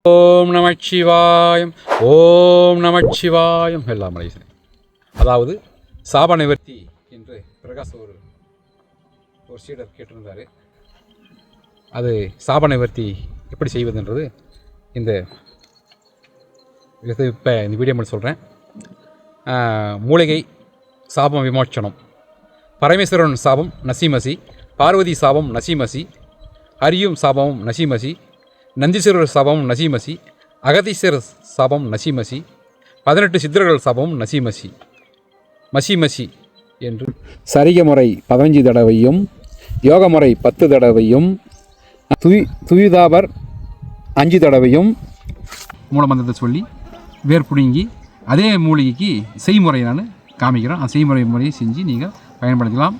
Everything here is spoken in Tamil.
ஓம் நமச்சிவாயம், ஓம் நமச்சிவாயம். எல்லாம் மலேசன். அதாவது சாப நிவர்த்தி என்று பிரகாஷ் ஒரு சீடர் கேட்டிருந்தார். அது சாப நிவர்த்தி எப்படி செய்வதுன்றது இந்த இப்போ இந்த வீடியோ மட்டும் சொல்கிறேன். மூலிகை சாபம் விமோச்சனம். பரமேஸ்வரன் சாபம் நசிமசி, பார்வதி சாபம் நசிமசி, ஹரியும் சாபமும் நசிமசி, நந்தீஸ்வரர் சாபம் நசிமசி, அகதீஸ்வரர் சாபம் நசிமசி, 18 சித்தர்கள் சாபம் நசிமசி. மசிமசி என்று சரிக முறை 15 தடவையும், யோக முறை 10 தடவையும், துயுதாபர் 5 தடவையும் மூலமந்திரத்தை சொல்லி வேர் பிடுங்கி அதே மூலிகைக்கு செய்முறை நான் காமிக்கிறோம். அந்த செய்முறையை செஞ்சு நீங்கள் பயன்படுத்தலாம்.